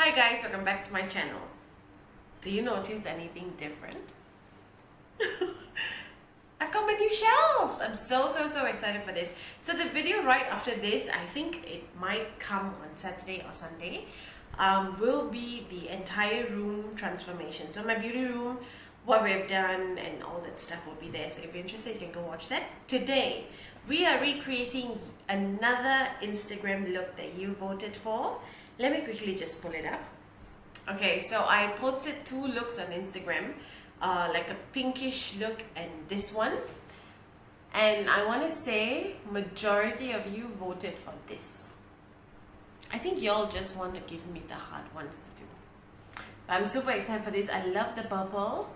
Hi guys, welcome back to my channel. Do you notice anything different? I've got my new shelves. I'm so excited for this. So the video right after this, I think it might come on Saturday or Sunday, will be the entire room transformation. So my beauty room, what we've done and all that stuff will be there. So if you're interested, you can go watch that. Today, we are recreating another Instagram look that you voted for. Let me quickly just pull it up. Okay, so I posted two looks on Instagram, like a pinkish look and this one. And I want to say majority of you voted for this. I think y'all just want to give me the hard ones to do. But I'm super excited for this. I love the purple.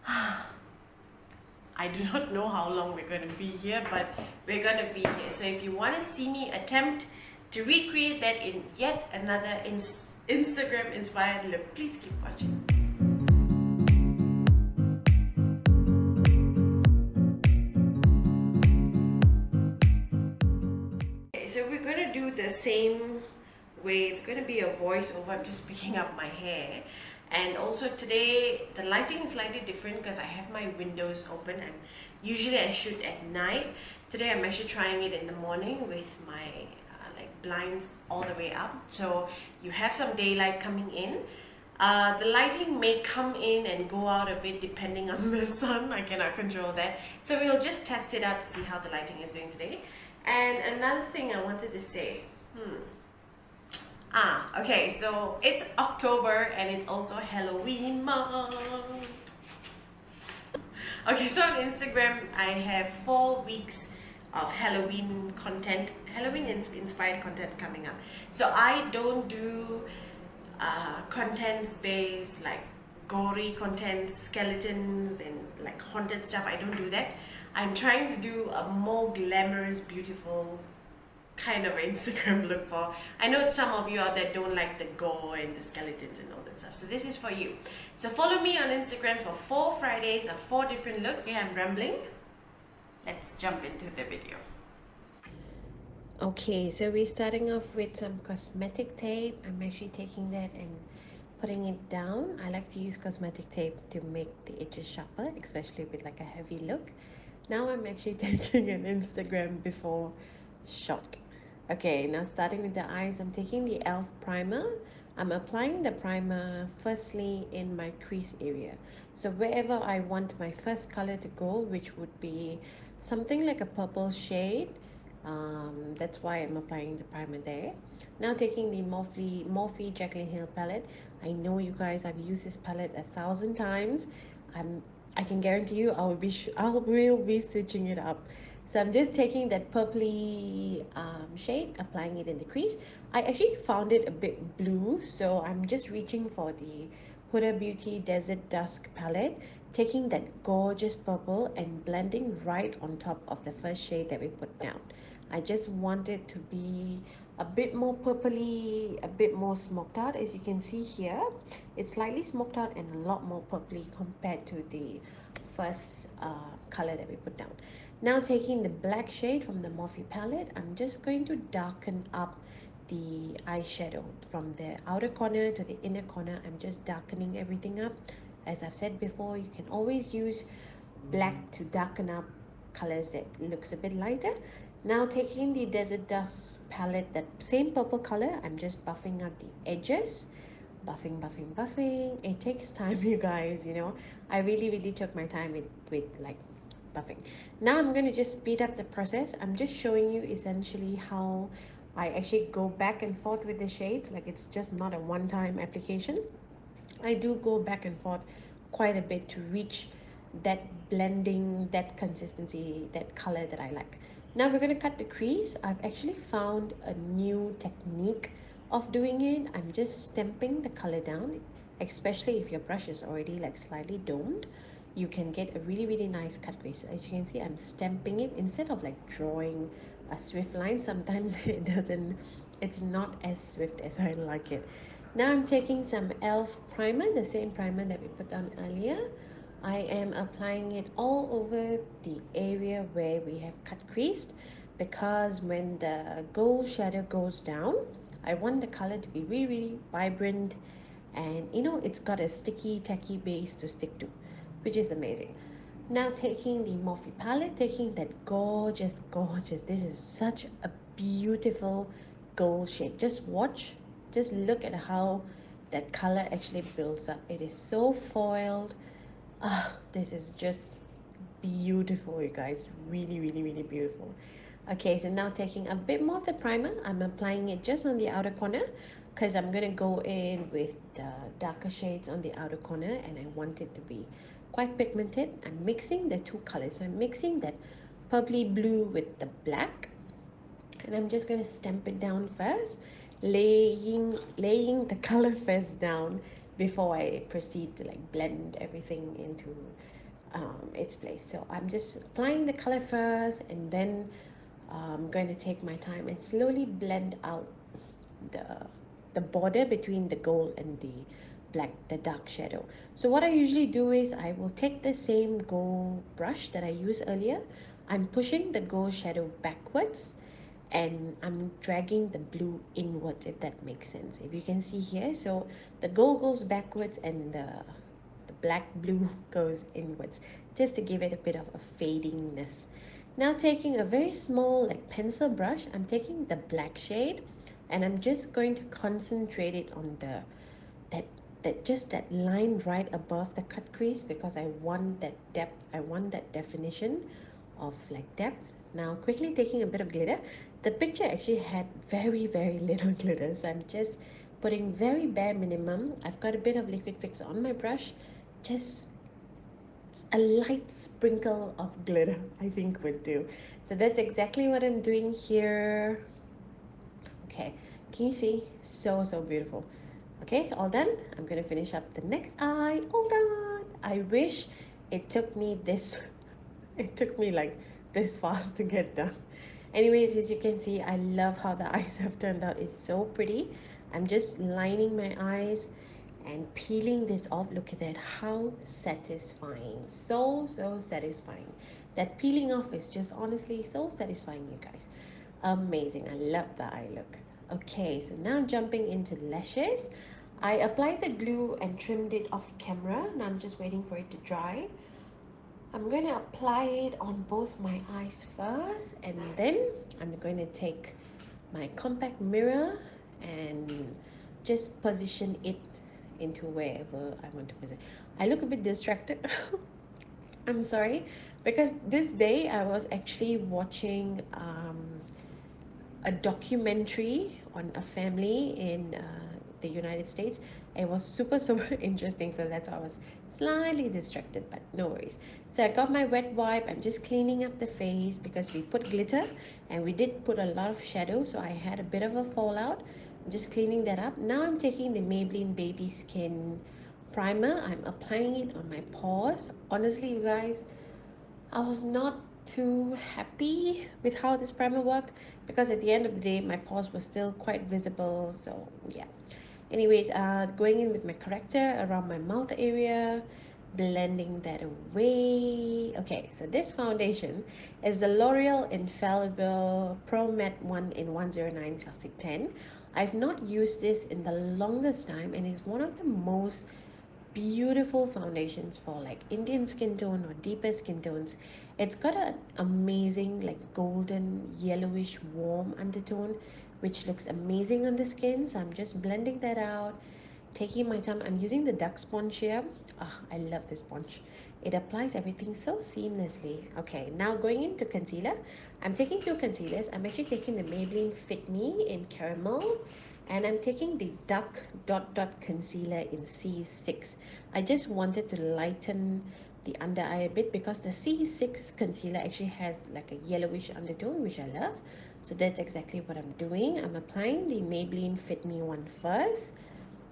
I do not know how long we're going to be here, but we're going to be here. So if you want to see me attempt to recreate that in yet another Instagram inspired look, please keep watching. Okay, so we're going to do the same way. It's going to be a voiceover. I'm just picking up my hair. And also today the lighting is slightly different because I have my windows open, and usually I shoot at night. Today I'm actually trying it in the morning with my blinds all the way up, so you have some daylight coming in. The lighting may come in and go out a bit depending on the sun. I cannot control that, so we'll just test it out to see how the lighting is doing today. And another thing I wanted to say, okay, so it's October and it's also Halloween month. Okay, so on Instagram I have 4 weeks of Halloween content, Halloween inspired content coming up. So I don't do contents based like gory content, skeletons and like haunted stuff. I don't do that. I'm trying to do a more glamorous, beautiful kind of Instagram look for. I know some of you out there don't like the gore and the skeletons and all that stuff, so this is for you. So follow me on Instagram for 4 Fridays of 4 different looks. Okay, I'm rambling. Let's jump into the video. Okay, so we're starting off with some cosmetic tape. I'm actually taking that and putting it down. I like to use cosmetic tape to make the edges sharper, especially with like a heavy look. Now I'm actually taking an Instagram before shot. Okay, now starting with the eyes, I'm taking the e.l.f. primer. I'm applying the primer firstly in my crease area. So wherever I want my first color to go, which would be something like a purple shade, that's why I'm applying the primer there. Now taking the Morphe Jaclyn Hill palette. I know you guys, I've used this palette 1,000 times. I can guarantee you I will be switching it up. So I'm just taking that purpley shade, applying it in the crease. I actually found it a bit blue, so I'm just reaching for the Huda Beauty Desert Dusk palette, taking that gorgeous purple and blending right on top of the first shade that we put down. I just want it to be a bit more purpley, a bit more smoked out. As you can see here, it's slightly smoked out and a lot more purpley compared to the first color that we put down. Now taking the black shade from the Morphe palette, I'm just going to darken up the eyeshadow from the outer corner to the inner corner. I'm just darkening everything up. As I've said before, you can always use black to darken up colors that looks a bit lighter. Now taking the Desert Dust palette, that same purple color, I'm just buffing out the edges. Buffing. It takes time, you guys, you know. I really took my time with like buffing. Now I'm going to just speed up the process. I'm just showing you essentially how I actually go back and forth with the shades. Like, it's just not a one-time application. I do go back and forth quite a bit to reach that blending, that consistency, that color that I like. Now we're going to cut the crease. I've actually found a new technique of doing it. I'm just stamping the color down, especially if your brush is already like slightly domed. You can get a really nice cut crease. As you can see, I'm stamping it instead of like drawing a swift line. Sometimes it's not as swift as I like it. Now I'm taking some e.l.f. primer, the same primer that we put on earlier. I am applying it all over the area where we have cut creased, because when the gold shadow goes down, I want the color to be really, really vibrant, and you know, it's got a sticky, tacky base to stick to, which is amazing. Now taking the Morphe palette, taking that gorgeous, gorgeous, this is such a beautiful gold shade. Just watch, just look at how that color actually builds up. It is so foiled. Ah, this is just beautiful, you guys. Really, really, really beautiful. Okay, so now taking a bit more of the primer, I'm applying it just on the outer corner because I'm going to go in with the darker shades on the outer corner, and I want it to be quite pigmented. I'm mixing the two colors. So I'm mixing that purpley blue with the black, and I'm just going to stamp it down first, laying the color first down before I proceed to like blend everything into its place. So I'm just applying the color first, and then I'm going to take my time and slowly blend out the the border between the gold and the black, the dark shadow. So what I usually do is I will take the same gold brush that I used earlier. I'm pushing the gold shadow backwards, and I'm dragging the blue inwards, if that makes sense. If you can see here, so the gold goes backwards and the black blue goes inwards, just to give it a bit of a fadingness. Now taking a very small like pencil brush, I'm taking the black shade, and I'm just going to concentrate it on the that just that line right above the cut crease, because I want that depth, I want that definition of like depth. Now quickly taking a bit of glitter. The picture actually had very, very little glitter, so I'm just putting very bare minimum. I've got a bit of liquid fix on my brush, just a light sprinkle of glitter I think would do. So that's exactly what I'm doing here. Okay, can you see? So, so beautiful. Okay, all done. I'm gonna finish up the next eye. All done. I wish it took me this, it took me like this fast to get done. Anyways, as you can see, I love how the eyes have turned out. It's so pretty. I'm just lining my eyes and peeling this off. Look at that, how satisfying. So, so satisfying. That peeling off is just honestly so satisfying, you guys. Amazing. I love the eye look. Okay, so now jumping into lashes. I applied the glue and trimmed it off camera. Now I'm just waiting for it to dry. I'm going to apply it on both my eyes first, and then I'm going to take my compact mirror and just position it into wherever I want to position. I look a bit distracted. I'm sorry, because this day I was actually watching a documentary on a family in the United States. It was super, super interesting. So that's why I was slightly distracted, but no worries. So I got my wet wipe. I'm just cleaning up the face because we put glitter and we did put a lot of shadow. So I had a bit of a fallout. I'm just cleaning that up. Now I'm taking the Maybelline Baby Skin primer. I'm applying it on my pores. Honestly, you guys, I was not too happy with how this primer worked, because at the end of the day my pores were still quite visible. So yeah, anyways, going in with my corrector around my mouth area, blending that away. Okay, so this foundation is the L'Oreal Infallible Pro Matte 1 in 109 Classic 10. I've not used this in the longest time, and it's one of the most beautiful foundations for like Indian skin tone or deeper skin tones. It's got an amazing like golden yellowish warm undertone, which looks amazing on the skin. So I'm just blending that out, taking my time. I'm using the Duck sponge here. Ah, I love this sponge. It applies everything so seamlessly. Okay, now going into concealer. I'm taking two concealers. I'm actually taking the Maybelline Fit Me in Caramel, and I'm taking the Duck Dot Dot Concealer in C6. I just wanted to lighten the under eye a bit because the C6 concealer actually has like a yellowish undertone, which I love. So that's exactly what I'm doing. I'm applying the Maybelline Fit Me one first,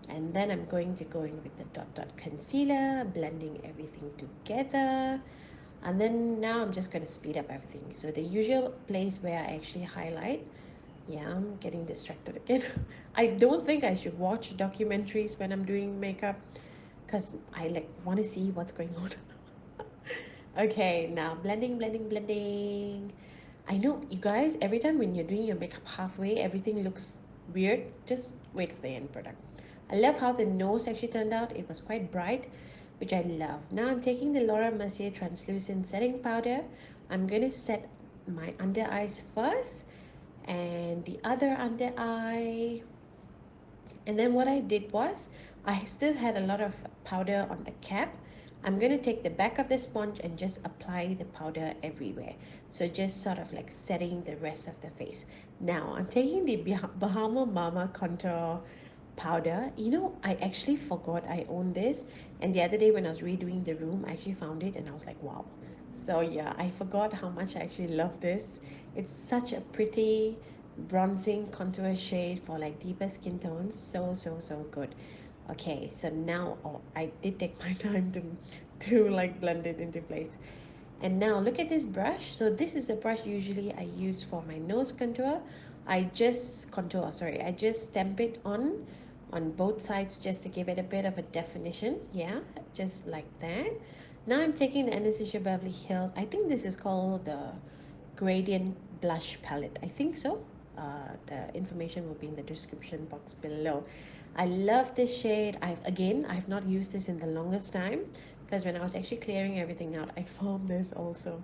and then I'm going to go in with the Dot Dot Concealer, blending everything together. And then now I'm just going to speed up everything. So the usual place where I actually highlight, yeah, I'm getting distracted again. I don't think I should watch documentaries when I'm doing makeup, because I like want to see what's going on. Okay, now blending, blending, blending. I know you guys, every time when you're doing your makeup halfway, everything looks weird, just wait for the end product. I love how the nose actually turned out. It was quite bright, which I love. Now I'm taking the L'Oreal Mercier translucent setting powder. I'm going to set my under eyes first and the other under eye. And then what I did was, I still had a lot of powder on the cap. I'm going to take the back of the sponge and just apply the powder everywhere. So just sort of like setting the rest of the face. Now I'm taking the Bahama Mama contour powder. You know, I actually forgot I own this. And the other day when I was redoing the room, I actually found it and I was like, wow. So yeah, I forgot how much I actually love this. It's such a pretty bronzing contour shade for like deeper skin tones. So good. Okay, so now, oh, I did take my time to like blend it into place. And now look at this brush. So this is the brush usually I use for my nose contour. I just stamp it on both sides just to give it a bit of a definition. Yeah, just like that. Now I'm taking the Anastasia Beverly Hills. I think this is called the Gradient Blush Palette. I think so. The information will be in the description box below. I love this shade. I've not used this in the longest time because when I was actually clearing everything out, I found this also.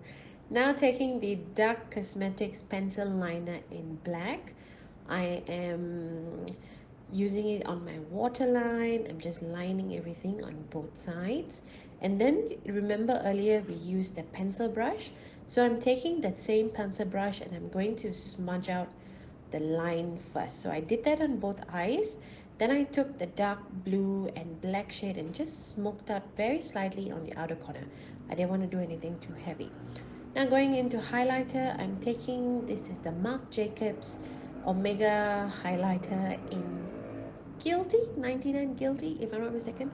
Now taking the Dark Cosmetics pencil liner in black, I am using it on my waterline. I'm just lining everything on both sides. And then remember earlier we used the pencil brush. So I'm taking that same pencil brush and I'm going to smudge out the line first. So I did that on both eyes. Then I took the dark blue and black shade and just smoked out very slightly on the outer corner. I didn't want to do anything too heavy. Now going into highlighter, I'm taking, this is the Marc Jacobs Omega highlighter in Gilty, 99 Gilty, if I'm not mistaken.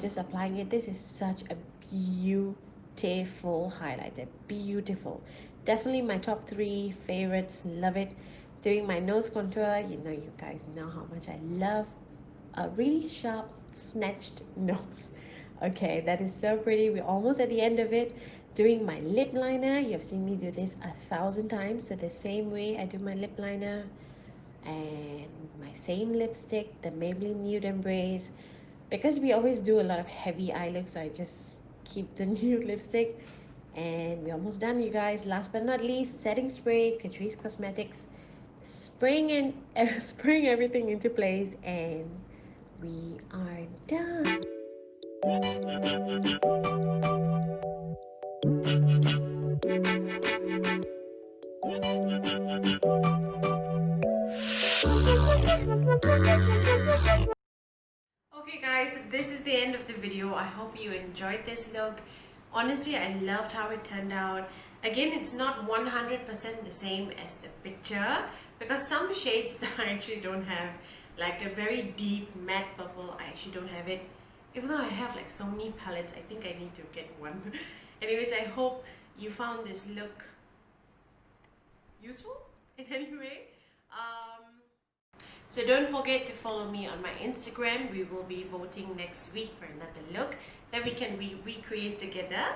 Just applying it. This is such a beautiful highlighter. Beautiful. Definitely my top three favorites. Love it. Doing my nose contour. You know, you guys know how much I love a really sharp, snatched nose. Okay, that is so pretty. We're almost at the end of it. Doing my lip liner. You've seen me do this 1,000 times. So the same way I do my lip liner. And my same lipstick, the Maybelline Nude Embrace. Because we always do a lot of heavy eye looks, so I just keep the nude lipstick. And we're almost done, you guys. Last but not least, setting spray, Catrice Cosmetics. Spraying and spraying everything into place, and we are done. Okay guys, this is the end of the video. I hope you enjoyed this look. Honestly, I loved how it turned out. Again, it's not 100% the same as the picture because some shades that I actually don't have, like a very deep matte purple, I actually don't have it. Even though I have like so many palettes, I think I need to get one. Anyways, I hope you found this look useful in any way. So don't forget to follow me on my Instagram. We will be voting next week for another look that we can recreate together.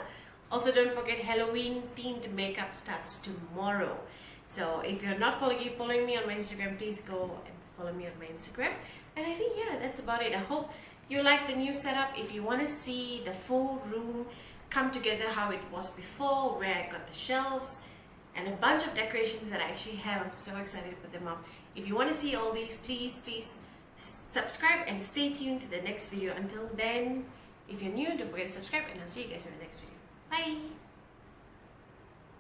Also, don't forget Halloween themed makeup starts tomorrow. So if you're not following me on my Instagram, please go and follow me on my Instagram. And I think, yeah, that's about it. I hope you like the new setup. If you want to see the full room come together how it was before, where I got the shelves and a bunch of decorations that I actually have, I'm so excited to put them up. If you want to see all these, please subscribe and stay tuned to the next video. Until then, if you're new, don't forget to subscribe, and I'll see you guys in the next video. Bye!